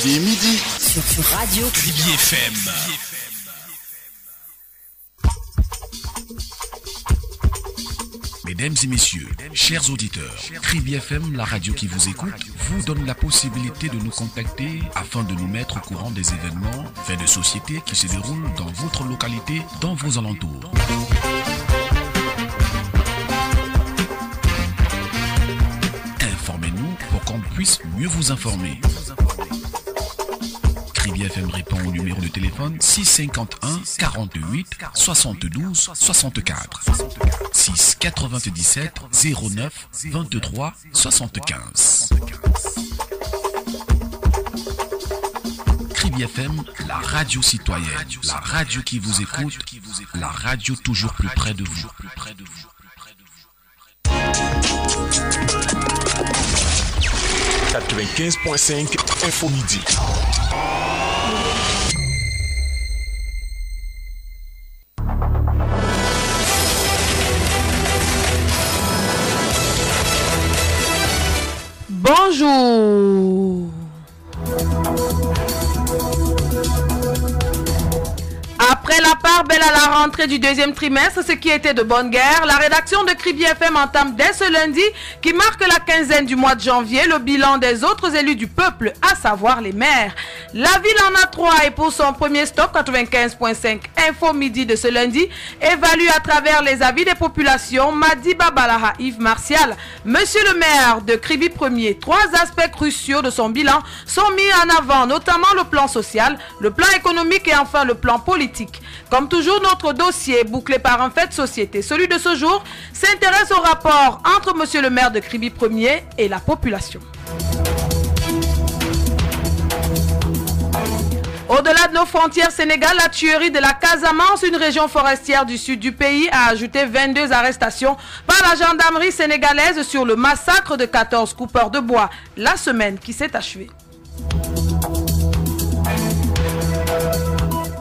Il est midi. Sur Radio Kribi FM. Mesdames et messieurs, chers auditeurs, Kribi FM, la radio qui vous écoute, vous donne la possibilité de nous contacter afin de nous mettre au courant des événements, faits de société qui se déroulent dans votre localité, dans vos alentours. Informez-nous pour qu'on puisse mieux vous informer. Kribi FM répond au numéro de téléphone 651 48 72 64 6 97 09 23 75. Kribi FM, la radio citoyenne, la radio qui vous écoute, la radio toujours plus près de vous. 95.5 Info Midi. Bonjour. Après la part belle à la rentrée du deuxième trimestre, ce qui était de bonne guerre, la rédaction de Kribi FM entame dès ce lundi, qui marque la quinzaine du mois de janvier, le bilan des autres élus du peuple, à savoir les maires. La ville en a 3 et pour son premier stop, 95.5 Info Midi de ce lundi, évalue à travers les avis des populations, Madiba Balaha Yves Martial, monsieur le maire de Kribi 1er. 3 aspects cruciaux de son bilan sont mis en avant, notamment le plan social, le plan économique et enfin le plan politique. Comme toujours, notre dossier, bouclé par un fait de société, celui de ce jour, s'intéresse au rapport entre monsieur le maire de Kribi 1er et la population. Au-delà de nos frontières sénégales, la tuerie de la Casamance, une région forestière du sud du pays, a ajouté 22 arrestations par la gendarmerie sénégalaise sur le massacre de 14 coupeurs de bois, la semaine qui s'est achevée.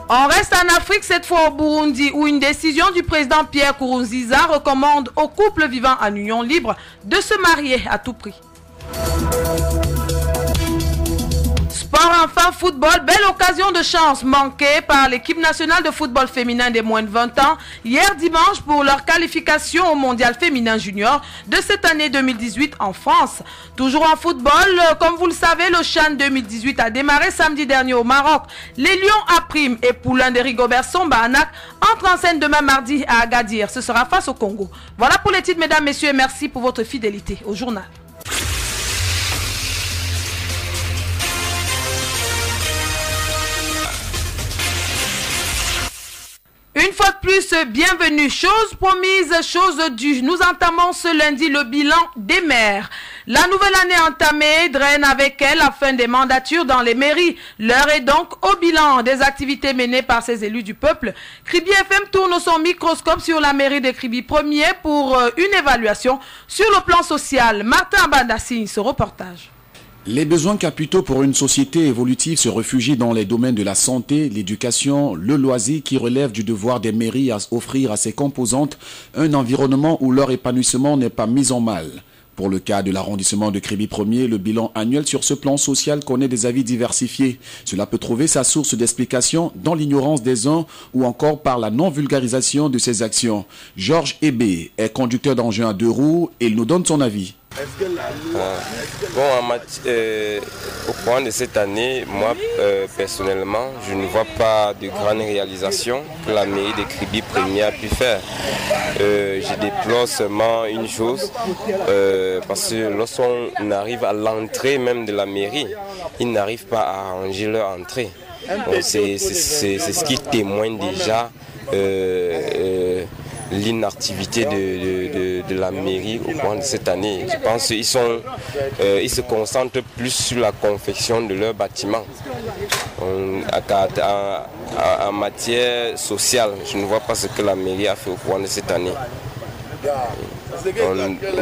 On reste en Afrique, cette fois au Burundi, où une décision du président Pierre Nkurunziza recommande aux couples vivant en union libre de se marier à tout prix. Sport enfin, football, belle occasion de chance manquée par l'équipe nationale de football féminin des moins de 20 ans hier dimanche pour leur qualification au mondial féminin junior de cette année 2018 en France. Toujours en football, comme vous le savez, le CHAN 2018 a démarré samedi dernier au Maroc. Les Lions à Prime et Poulain de Rigobert Somba-Anak entrent en scène demain mardi à Agadir. Ce sera face au Congo. Voilà pour les titres, mesdames, messieurs, et merci pour votre fidélité au journal. Une fois de plus, bienvenue. Chose promise, chose due. Nous entamons ce lundi le bilan des maires. La nouvelle année entamée draine avec elle la fin des mandatures dans les mairies. L'heure est donc au bilan des activités menées par ces élus du peuple. Kribi FM tourne son microscope sur la mairie de Kribi 1er pour une évaluation sur le plan social. Martin Abanda signe ce reportage. Les besoins capitaux pour une société évolutive se réfugient dans les domaines de la santé, l'éducation, le loisir qui relève du devoir des mairies à offrir à ses composantes un environnement où leur épanouissement n'est pas mis en mal. Pour le cas de l'arrondissement de Kribi 1er, le bilan annuel sur ce plan social connaît des avis diversifiés. Cela peut trouver sa source d'explication dans l'ignorance des uns ou encore par la non-vulgarisation de ses actions. Georges Ebé est conducteur d'engin à 2 roues et il nous donne son avis. Au courant de cette année, moi personnellement, je ne vois pas de grandes réalisations que la mairie de Kribi 1er a pu faire. Je déplore seulement une chose, parce que lorsqu'on arrive à l'entrée même de la mairie, ils n'arrivent pas à arranger leur entrée. C'est ce qui témoigne déjà l'inactivité de la mairie au cours de cette année. Je pense qu'ils se concentrent plus sur la confection de leurs bâtiments. En matière sociale, je ne vois pas ce que la mairie a fait au cours de cette année.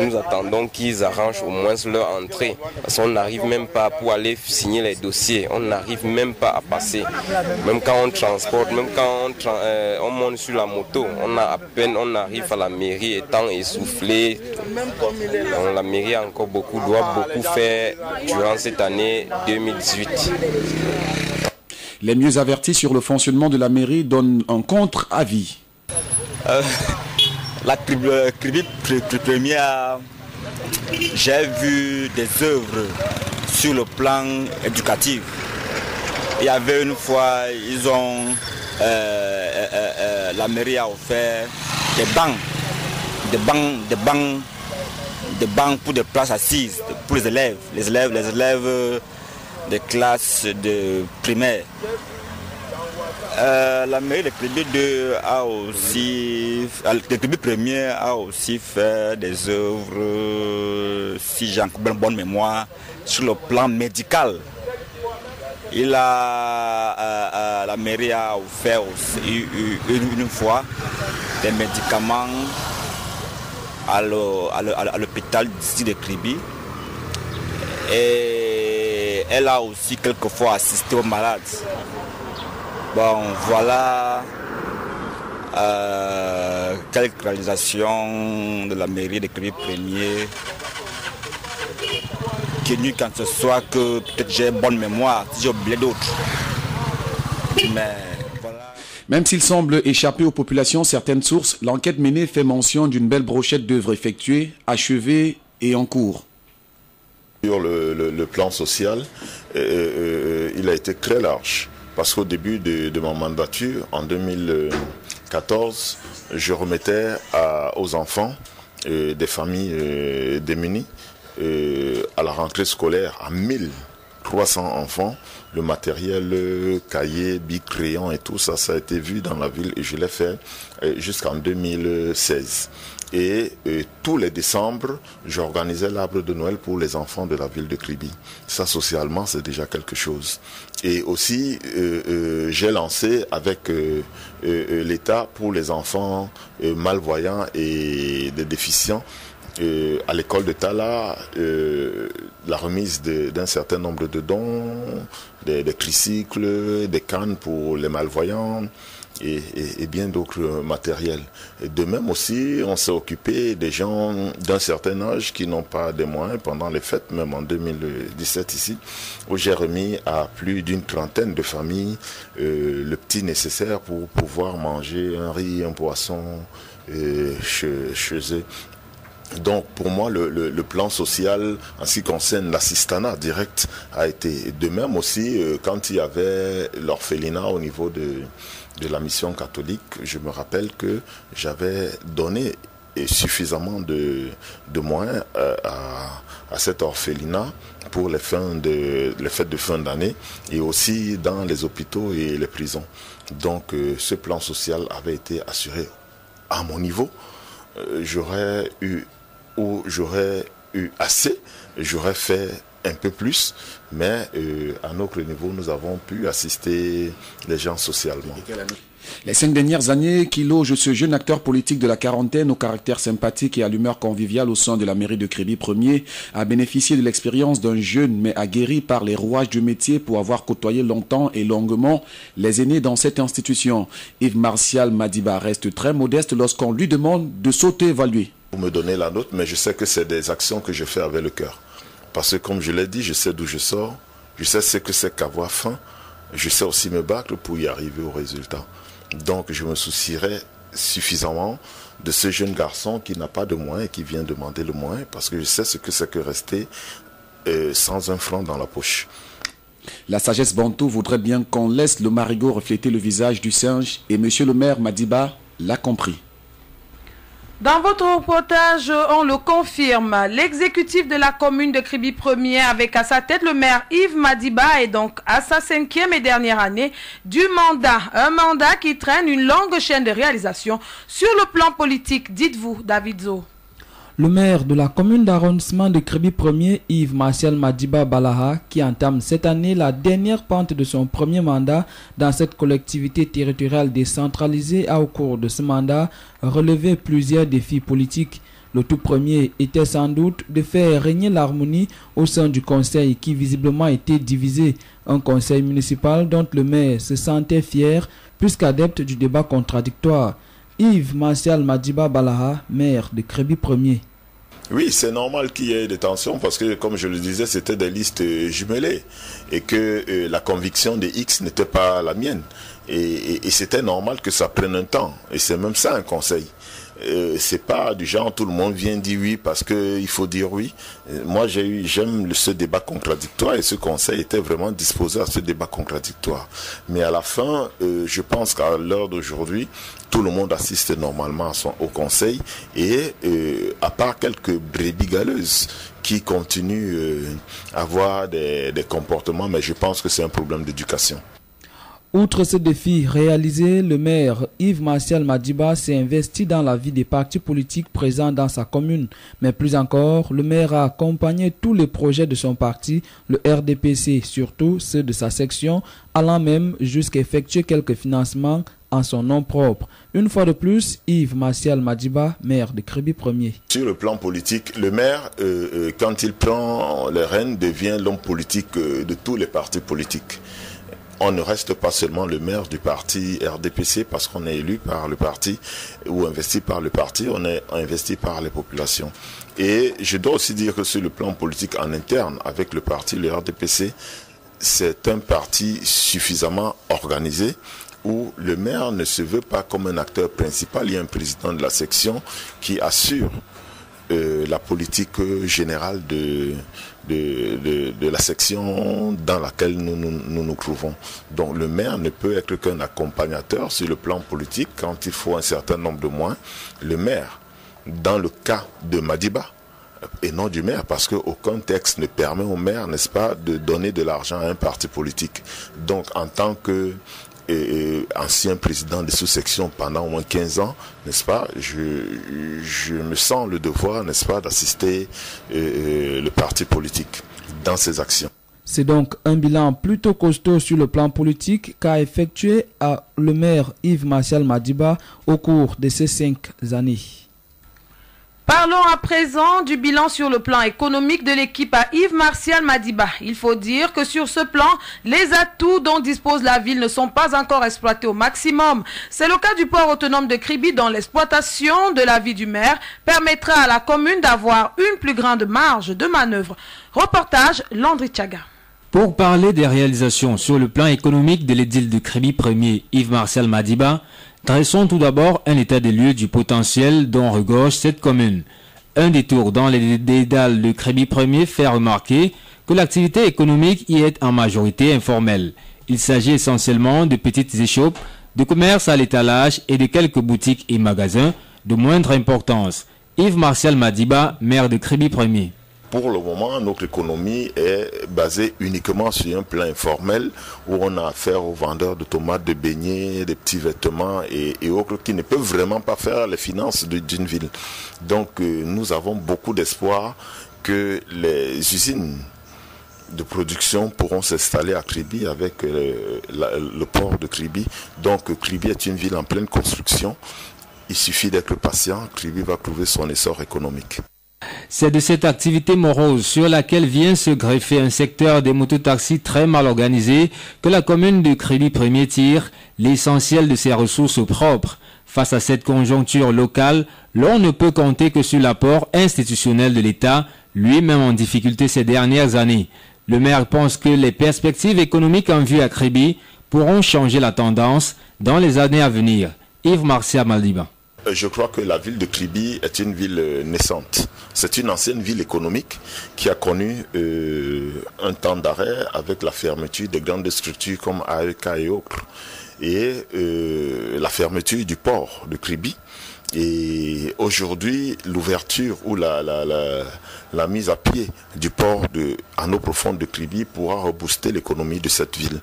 nous attendons qu'ils arrangent au moins leur entrée. Parce qu'on n'arrive même pas pour aller signer les dossiers. On n'arrive même pas à passer. Même quand on transporte, même quand on monte sur la moto, on arrive à la mairie étant essoufflé. Donc, la mairie a encore doit beaucoup faire durant cette année 2018. Les mieux avertis sur le fonctionnement de la mairie donnent un contre-avis. La Kribi première, j'ai vu des œuvres sur le plan éducatif. Il y avait une fois, la mairie a offert des bancs pour des places assises pour les élèves des classes de primaire. La mairie de Kribi 2 première a aussi fait des œuvres, si j'ai encore une bonne mémoire, sur le plan médical. La mairie a offert aussi une fois des médicaments à l'hôpital d'ici de Kribi. Et elle a aussi quelquefois assisté aux malades. Bon, voilà quelques réalisations de la mairie de Kribi 1er. Qui est nul quand ce soit que peut-être j'ai bonne mémoire, si j'ai oublié d'autres. Mais voilà. Même s'il semble échapper aux populations certaines sources, l'enquête menée fait mention d'une belle brochette d'œuvres effectuées, achevées et en cours. Sur le plan social, il a été très large. Parce qu'au début de mon mandature, en 2014, je remettais aux enfants des familles démunies, à la rentrée scolaire, à 1300 enfants, le matériel, cahier, bic, crayon et tout ça, ça a été vu dans la ville et je l'ai fait jusqu'en 2016. Et tous les décembre, j'organisais l'arbre de Noël pour les enfants de la ville de Kribi. Ça, socialement, c'est déjà quelque chose. Et aussi, j'ai lancé avec l'État pour les enfants malvoyants et des déficients, à l'école de Tala, la remise d'un certain nombre de dons, des tricycles, des cannes pour les malvoyants et bien d'autres matériels. Et de même aussi, on s'est occupé des gens d'un certain âge qui n'ont pas de moyens pendant les fêtes, même en 2017 ici, où j'ai remis à plus d'une trentaine de familles le petit nécessaire pour pouvoir manger un riz, un poisson chez eux. Donc pour moi le plan social en ce qui concerne l'assistanat direct a été de même aussi quand il y avait l'orphelinat au niveau de la mission catholique. Je me rappelle que j'avais donné suffisamment de moyens à cet orphelinat pour les fêtes de fin d'année et aussi dans les hôpitaux et les prisons. Donc ce plan social avait été assuré à mon niveau. J'aurais eu assez, j'aurais fait un peu plus, mais à notre niveau, nous avons pu assister les gens socialement. Les 5 dernières années qui logent ce jeune acteur politique de la quarantaine au caractère sympathique et à l'humeur conviviale au sein de la mairie de Kribi 1er a bénéficié de l'expérience d'un jeune mais aguerri par les rouages du métier pour avoir côtoyé longtemps et longuement les aînés dans cette institution. Yves Martial Madiba reste très modeste lorsqu'on lui demande de s'auto-évaluer. Pour me donner la note, mais je sais que c'est des actions que je fais avec le cœur. Parce que comme je l'ai dit, je sais d'où je sors, je sais ce que c'est qu'avoir faim, je sais aussi me battre pour y arriver au résultat. Donc je me soucierai suffisamment de ce jeune garçon qui n'a pas de moyens et qui vient demander le moyen, parce que je sais ce que c'est que rester sans un franc dans la poche. La sagesse bantou voudrait bien qu'on laisse le marigot refléter le visage du singe et monsieur le maire Madiba l'a compris. Dans votre reportage, on le confirme, l'exécutif de la commune de Kribi 1er avec à sa tête le maire Yves Madiba est donc à sa 5e et dernière année du mandat. Un mandat qui traîne une longue chaîne de réalisations sur le plan politique, dites-vous David Zo. Le maire de la commune d'arrondissement de Kribi 1er, Yves Martial Madiba Balaha, qui entame cette année la dernière pente de son premier mandat dans cette collectivité territoriale décentralisée, a au cours de ce mandat relevé plusieurs défis politiques. Le tout premier était sans doute de faire régner l'harmonie au sein du conseil qui visiblement était divisé. Un conseil municipal dont le maire se sentait fier puisqu'adepte du débat contradictoire. Yves Martial Madiba Balaha, maire de Kribi 1er. Oui, c'est normal qu'il y ait des tensions parce que, comme je le disais, c'était des listes jumelées et que la conviction des X n'était pas la mienne. Et c'était normal que ça prenne un temps. Et c'est même ça un conseil. C'est pas du genre tout le monde vient dire oui parce qu'il faut dire oui. Moi j'aime ce débat contradictoire et ce conseil était vraiment disposé à ce débat contradictoire. Mais à la fin, je pense qu'à l'heure d'aujourd'hui, tout le monde assiste normalement au conseil et à part quelques brebis galeuses qui continuent à avoir des comportements, mais je pense que c'est un problème d'éducation. Outre ce défi réalisé, le maire Yves Martial Madiba s'est investi dans la vie des partis politiques présents dans sa commune. Mais plus encore, le maire a accompagné tous les projets de son parti, le RDPC, surtout ceux de sa section, allant même jusqu'à effectuer quelques financements en son nom propre. Une fois de plus, Yves Martial Madiba, maire de Kribi 1er. Sur le plan politique, le maire, quand il prend les rênes, devient l'homme politique de tous les partis politiques. On ne reste pas seulement le maire du parti RDPC parce qu'on est élu par le parti ou investi par le parti, on est investi par les populations. Et je dois aussi dire que sur le plan politique en interne avec le parti, le RDPC, c'est un parti suffisamment organisé où le maire ne se veut pas comme un acteur principal. Il y a un président de la section qui assure la politique générale de la section dans laquelle nous trouvons. Donc le maire ne peut être qu'un accompagnateur sur le plan politique quand il faut un certain nombre de moyens. Le maire, dans le cas de Madiba, et non du maire, parce qu'aucun texte ne permet au maire, n'est-ce pas, de donner de l'argent à un parti politique. Donc en tant que ancien président de sous-section pendant au moins 15 ans, n'est-ce pas, je me sens le devoir, n'est-ce pas, d'assister le parti politique dans ses actions. C'est donc un bilan plutôt costaud sur le plan politique qu'a effectué le maire Yves Martial Madiba au cours de ces 5 années. Parlons à présent du bilan sur le plan économique de l'équipe à Yves Martial Madiba. Il faut dire que sur ce plan, les atouts dont dispose la ville ne sont pas encore exploités au maximum. C'est le cas du port autonome de Kribi dont l'exploitation de l'avis du maire permettra à la commune d'avoir une plus grande marge de manœuvre. Reportage Landry Tchaga. Pour parler des réalisations sur le plan économique de l'édile de Kribi 1er, Yves Martial Madiba, dressons tout d'abord un état des lieux du potentiel dont regorge cette commune. Un détour dans les dédales de Kribi 1er fait remarquer que l'activité économique y est en majorité informelle. Il s'agit essentiellement de petites échoppes, de commerces à l'étalage et de quelques boutiques et magasins de moindre importance. Yves Martial Madiba, maire de Kribi 1er. Pour le moment, notre économie est basée uniquement sur un plan informel où on a affaire aux vendeurs de tomates, de beignets, des petits vêtements et autres qui ne peuvent vraiment pas faire les finances d'une ville. Donc nous avons beaucoup d'espoir que les usines de production pourront s'installer à Kribi avec le port de Kribi. Donc Kribi est une ville en pleine construction. Il suffit d'être patient, Kribi va trouver son essor économique. C'est de cette activité morose sur laquelle vient se greffer un secteur des mototaxis très mal organisé que la commune de Kribi 1er tire l'essentiel de ses ressources propres. Face à cette conjoncture locale, l'on ne peut compter que sur l'apport institutionnel de l'État, lui-même en difficulté ces dernières années. Le maire pense que les perspectives économiques en vue à Kribi pourront changer la tendance dans les années à venir. Yves Martial Madiba. Je crois que la ville de Kribi est une ville naissante. C'est une ancienne ville économique qui a connu un temps d'arrêt avec la fermeture des grandes structures comme AEK et autres. Et la fermeture du port de Kribi. Et aujourd'hui, l'ouverture ou la mise à pied du port en eau profonde de Kribi pourra rebooster l'économie de cette ville.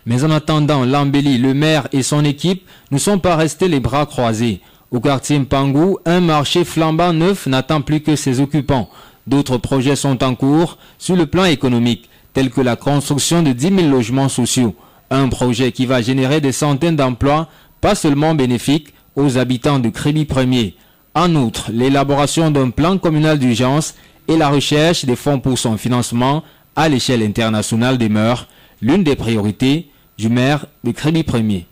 Mais en attendant, Lambeli, le maire et son équipe ne sont pas restés les bras croisés. Au quartier Mpangou, un marché flambant neuf n'attend plus que ses occupants. D'autres projets sont en cours sur le plan économique, tels que la construction de 10 000 logements sociaux. Un projet qui va générer des centaines d'emplois, pas seulement bénéfiques aux habitants de Kribi 1er. En outre, l'élaboration d'un plan communal d'urgence et la recherche des fonds pour son financement à l'échelle internationale demeure l'une des priorités du maire de Kribi 1er.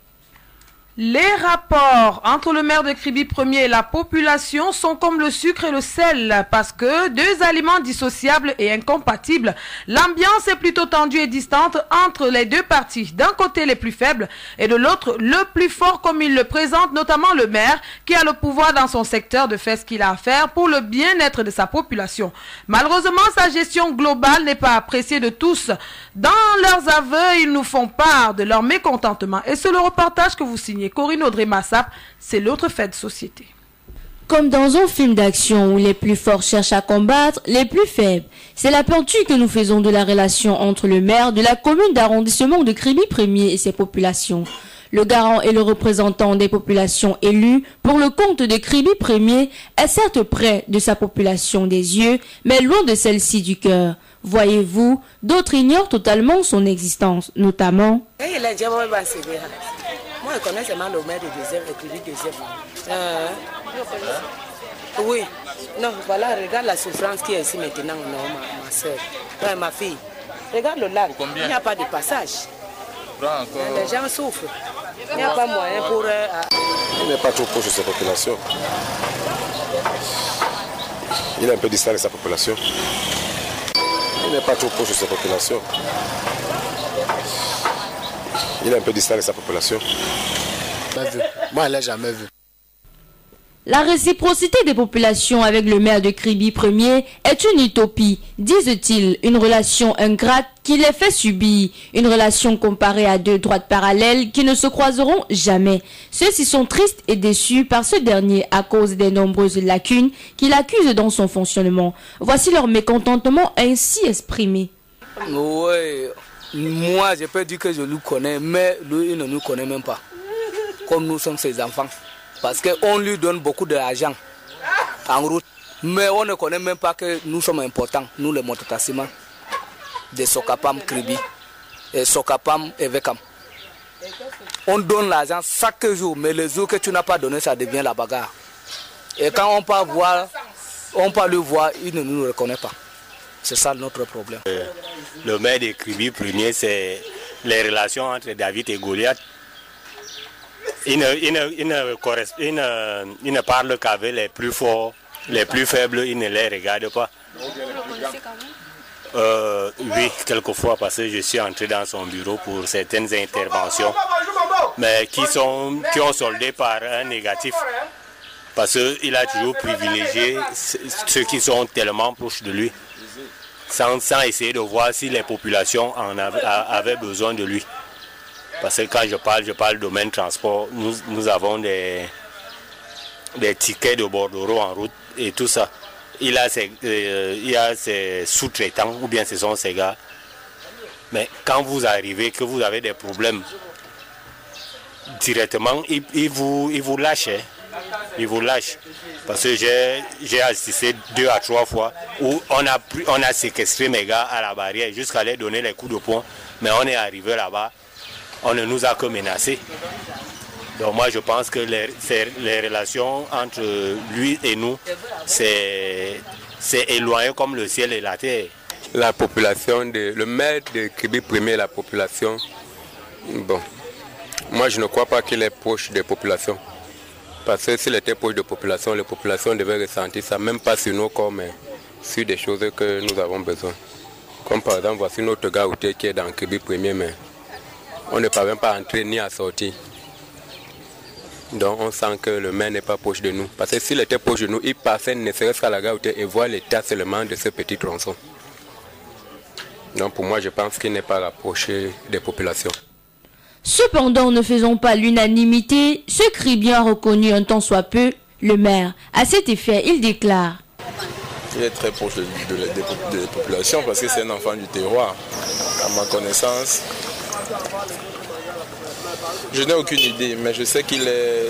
Les rapports entre le maire de Kribi 1er et la population sont comme le sucre et le sel parce que deux aliments dissociables et incompatibles. L'ambiance est plutôt tendue et distante entre les deux parties. D'un côté les plus faibles et de l'autre le plus fort comme il le présente, notamment le maire qui a le pouvoir dans son secteur de faire ce qu'il a à faire pour le bien-être de sa population. Malheureusement, sa gestion globale n'est pas appréciée de tous. Dans leurs aveux, ils nous font part de leur mécontentement. Et c'est le reportage que vous signez. Corinne Audrey Massap, c'est l'autre fait de société. Comme dans un film d'action où les plus forts cherchent à combattre les plus faibles, c'est la peinture que nous faisons de la relation entre le maire de la commune d'arrondissement de Kribi 1er et ses populations. Le garant et le représentant des populations élues pour le compte de Kribi 1er est certes près de sa population des yeux, mais loin de celle-ci du cœur. Voyez-vous, d'autres ignorent totalement son existence, notamment... Moi, je connais seulement le maire de deuxième et Kribi deuxième. Oui. Non, voilà, regarde la souffrance qui est ici maintenant, non, ma soeur. Ouais, ma fille. Regarde le lac. Il n'y a pas de passage. Les gens souffrent. Il n'y a pas moyen pour... Il n'est pas trop proche de sa population. Il est un peu distant de sa population. Il n'est pas trop proche de sa population. Il est un peu distant de sa population. Moi, je ne l'ai jamais vu. La réciprocité des populations avec le maire de Kribi 1er est une utopie, disent-ils, une relation ingrate qui les fait subir, une relation comparée à deux droites parallèles qui ne se croiseront jamais. Ceux-ci sont tristes et déçus par ce dernier à cause des nombreuses lacunes qu'il accuse dans son fonctionnement. Voici leur mécontentement ainsi exprimé. Oui, moi je peux dire que je le connais, mais lui il ne nous connaît même pas, comme nous sommes ses enfants. Parce qu'on lui donne beaucoup d'argent en route. Mais on ne connaît même pas que nous sommes importants, nous les mototassima, de Sokapam Kribi, et Sokapam et Vekam. On donne l'argent chaque jour, mais les jours que tu n'as pas donné, ça devient la bagarre. Et quand on peut le voir, il ne nous reconnaît pas. C'est ça notre problème. Le maire de Kribi 1er, c'est les relations entre David et Goliath. Il ne parle qu'avec les plus forts, les plus faibles, il ne les regarde pas. Oui, quelquefois, parce que je suis entré dans son bureau pour certaines interventions, mais qui ont soldé par un négatif. Parce qu'il a toujours privilégié ceux qui sont tellement proches de lui, sans essayer de voir si les populations avaient besoin de lui. Parce que quand je parle domaine transport, nous avons des tickets de bordereau en route et tout ça. Il a ses sous-traitants, ou bien ce sont ses gars. Mais quand vous arrivez, que vous avez des problèmes, directement, il vous lâche. Il vous lâche. Parce que j'ai assisté 2 à 3 fois où on a séquestré mes gars à la barrière jusqu'à les donner les coups de poing. Mais on est arrivé là-bas. On ne nous a que menacés. Donc moi je pense que les relations entre lui et nous, c'est éloigné comme le ciel et la terre. La population, le maire de Kribi 1er et la population, bon, moi je ne crois pas qu'il est proche des populations. Parce que s'il était proche des populations, les populations devaient ressentir ça, même pas sur nos corps, mais sur des choses que nous avons besoin. Comme par exemple, voici notre gars routier qui est dans Kribi 1er, mais on ne parvient pas à entrer ni à sortir. Donc on sent que le maire n'est pas proche de nous. Parce que s'il était proche de nous, il passait ne serait-ce qu'à la gare et voit l'état seulement de ce petit tronçon. Donc pour moi, je pense qu'il n'est pas rapproché des populations. Cependant, ne faisons pas l'unanimité. Ce Kribien a reconnu un tant soit peu le maire. À cet effet, il déclare. Il est très proche des populations parce que c'est un enfant du terroir. À ma connaissance, je n'ai aucune idée, mais je sais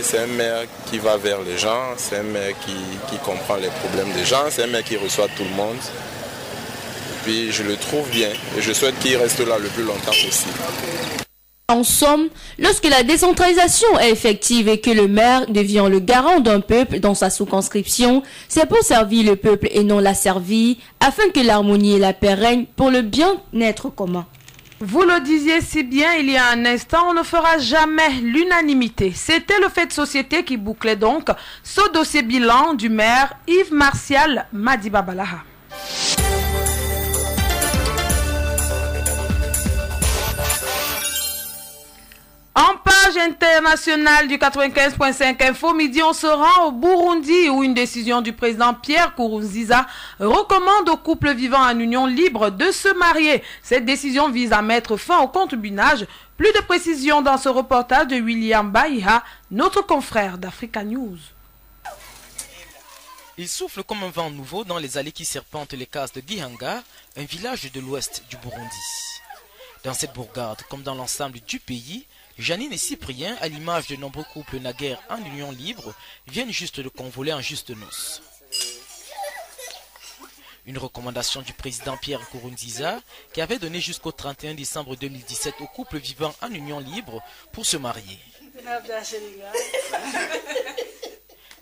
c'est un maire qui va vers les gens, c'est un maire qui comprend les problèmes des gens, c'est un maire qui reçoit tout le monde. Et puis je le trouve bien et je souhaite qu'il reste là le plus longtemps possible. En somme, lorsque la décentralisation est effective et que le maire devient le garant d'un peuple dans sa circonscription, c'est pour servir le peuple et non l'asservir, afin que l'harmonie et la paix règnent pour le bien-être commun. Vous le disiez si bien il y a un instant, on ne fera jamais l'unanimité. C'était le fait de société qui bouclait donc ce dossier bilan du maire Yves Martial Madiba Balaha. En page internationale du 95.5 Info Midi, on se rend au Burundi où une décision du président Pierre Nkurunziza recommande aux couples vivant en union libre de se marier. Cette décision vise à mettre fin au concubinage. Plus de précisions dans ce reportage de William Baïha, notre confrère d'Africa News. Il souffle comme un vent nouveau dans les allées qui serpentent les cases de Gihanga, un village de l'ouest du Burundi. Dans cette bourgade, comme dans l'ensemble du pays, Janine et Cyprien, à l'image de nombreux couples naguère en union libre, viennent juste de convoler en juste noces. Une recommandation du président Pierre Nkurunziza qui avait donné jusqu'au 31 décembre 2017 aux couples vivant en union libre pour se marier.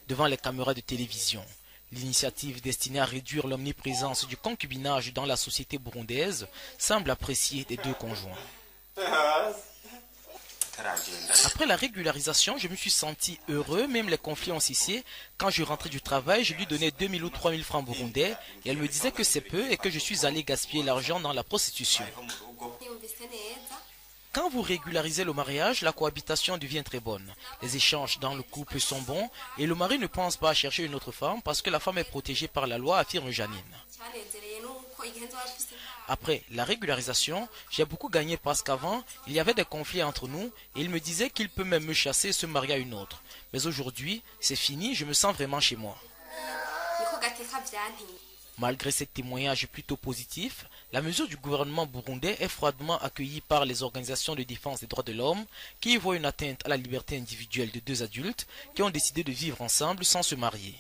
Devant les caméras de télévision, l'initiative destinée à réduire l'omniprésence du concubinage dans la société burundaise semble appréciée des deux conjoints. Après la régularisation, je me suis senti heureux, même les conflits ont cessé. Quand je rentrais du travail, je lui donnais 2000 ou 3000 francs burundais et elle me disait que c'est peu et que je suis allé gaspiller l'argent dans la prostitution. Quand vous régularisez le mariage, la cohabitation devient très bonne. Les échanges dans le couple sont bons et le mari ne pense pas à chercher une autre femme parce que la femme est protégée par la loi, affirme Janine. Après la régularisation, j'ai beaucoup gagné parce qu'avant, il y avait des conflits entre nous et il me disait qu'il peut même me chasser et se marier à une autre. Mais aujourd'hui, c'est fini, je me sens vraiment chez moi. Malgré ces témoignages plutôt positifs, la mesure du gouvernement burundais est froidement accueillie par les organisations de défense des droits de l'homme qui y voient une atteinte à la liberté individuelle de deux adultes qui ont décidé de vivre ensemble sans se marier.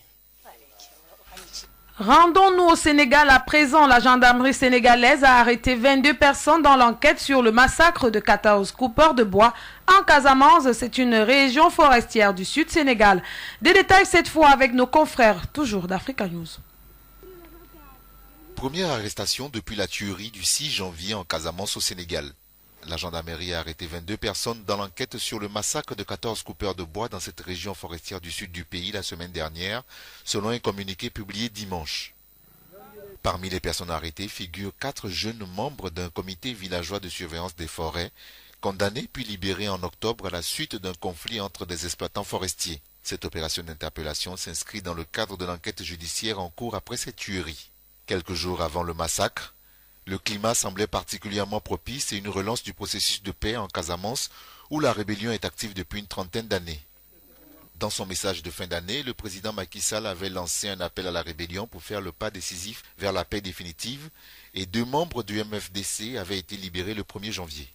Rendons-nous au Sénégal à présent. La gendarmerie sénégalaise a arrêté 22 personnes dans l'enquête sur le massacre de 14 coupeurs de bois en Casamance. C'est une région forestière du sud Sénégal. Des détails cette fois avec nos confrères, toujours d'Africa News. Première arrestation depuis la tuerie du 6 janvier en Casamance au Sénégal. La gendarmerie a arrêté 22 personnes dans l'enquête sur le massacre de 14 coupeurs de bois dans cette région forestière du sud du pays la semaine dernière, selon un communiqué publié dimanche. Parmi les personnes arrêtées figurent 4 jeunes membres d'un comité villageois de surveillance des forêts, condamnés puis libérés en octobre à la suite d'un conflit entre des exploitants forestiers. Cette opération d'interpellation s'inscrit dans le cadre de l'enquête judiciaire en cours après cette tuerie. Quelques jours avant le massacre, le climat semblait particulièrement propice et une relance du processus de paix en Casamance où la rébellion est active depuis une trentaine d'années. Dans son message de fin d'année, le président Macky Sall avait lancé un appel à la rébellion pour faire le pas décisif vers la paix définitive et 2 membres du MFDC avaient été libérés le 1er janvier.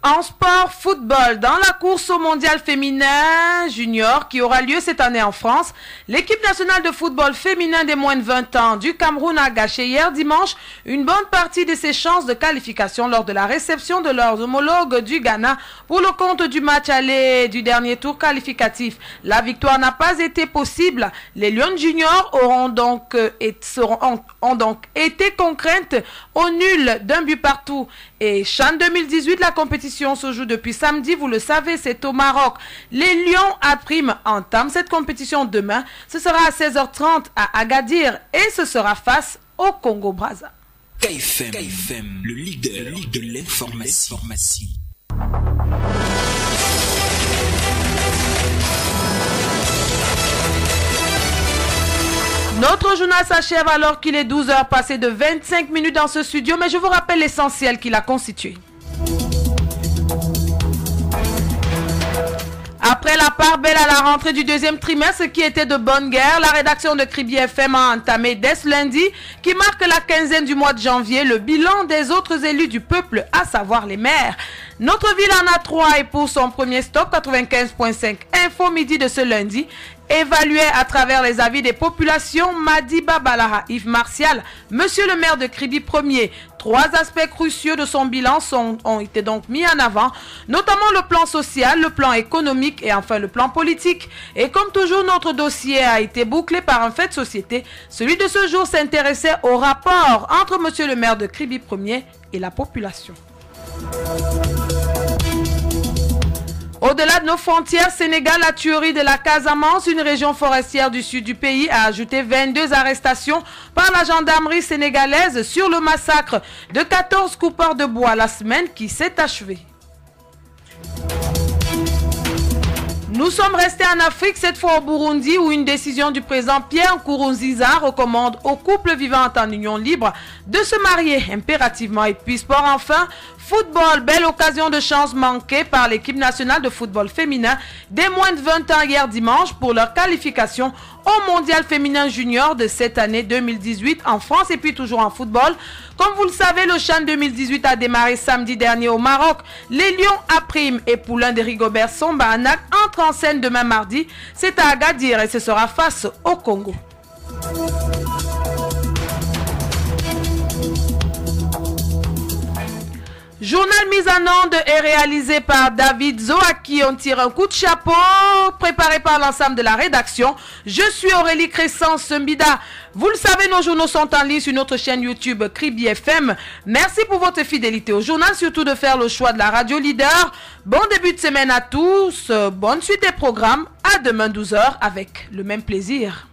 En sport, football, dans la course au mondial féminin junior qui aura lieu cette année en France, l'équipe nationale de football féminin des moins de 20 ans du Cameroun a gâché hier dimanche une bonne partie de ses chances de qualification lors de la réception de leurs homologues du Ghana pour le compte du match aller du dernier tour qualificatif. La victoire n'a pas été possible. Les Lions juniors ont donc été contraintes au nul d'un but partout. Et CHAN 2018, la compétition se joue depuis samedi, vous le savez, c'est au Maroc. Les Lions à prime entament cette compétition demain. Ce sera à 16h30 à Agadir et ce sera face au Congo-Brazza. KFM, le leader de l'information. Notre journal s'achève alors qu'il est 12h passé de 25 minutes dans ce studio, mais je vous rappelle l'essentiel qu'il a constitué. Après la part belle à la rentrée du deuxième trimestre qui était de bonne guerre, la rédaction de Kribi FM a entamé dès ce lundi, qui marque la quinzaine du mois de janvier, le bilan des autres élus du peuple, à savoir les maires. Notre ville en a 3 et pour son premier stop 95.5 Info Midi de ce lundi, évalué à travers les avis des populations, Madiba Balaha Yves Martial, monsieur le maire de Kribi 1er. 3 aspects cruciaux de son bilan ont été donc mis en avant, notamment le plan social, le plan économique et enfin le plan politique. Et comme toujours, notre dossier a été bouclé par un fait de société. Celui de ce jour s'intéressait au rapport entre monsieur le maire de Kribi 1er et la population. Au-delà de nos frontières, Sénégal, la tuerie de la Casamance, une région forestière du sud du pays, a ajouté 22 arrestations par la gendarmerie sénégalaise sur le massacre de 14 coupeurs de bois la semaine qui s'est achevée. Nous sommes restés en Afrique, cette fois au Burundi, où une décision du président Pierre Nkurunziza recommande aux couples vivant en union libre de se marier impérativement. Et puis sport enfin, football, belle occasion de chance manquée par l'équipe nationale de football féminin des moins de 20 ans hier dimanche pour leur qualification au mondial féminin junior de cette année 2018 en France et puis toujours en football. Comme vous le savez, le CHAN 2018 a démarré samedi dernier au Maroc. Les Lions A' et Poulain de Rigobert Samba-Anak entrent en scène demain mardi. C'est à Agadir et ce sera face au Congo. Journal mise en onde est réalisé par David Zo, à qui on tire un coup de chapeau, préparé par l'ensemble de la rédaction. Je suis Aurélie Crescence-Mbida. Vous le savez, nos journaux sont en ligne sur notre chaîne YouTube Kribi FM. Merci pour votre fidélité au journal, surtout de faire le choix de la radio leader. Bon début de semaine à tous, bonne suite des programmes. À demain 12h avec le même plaisir.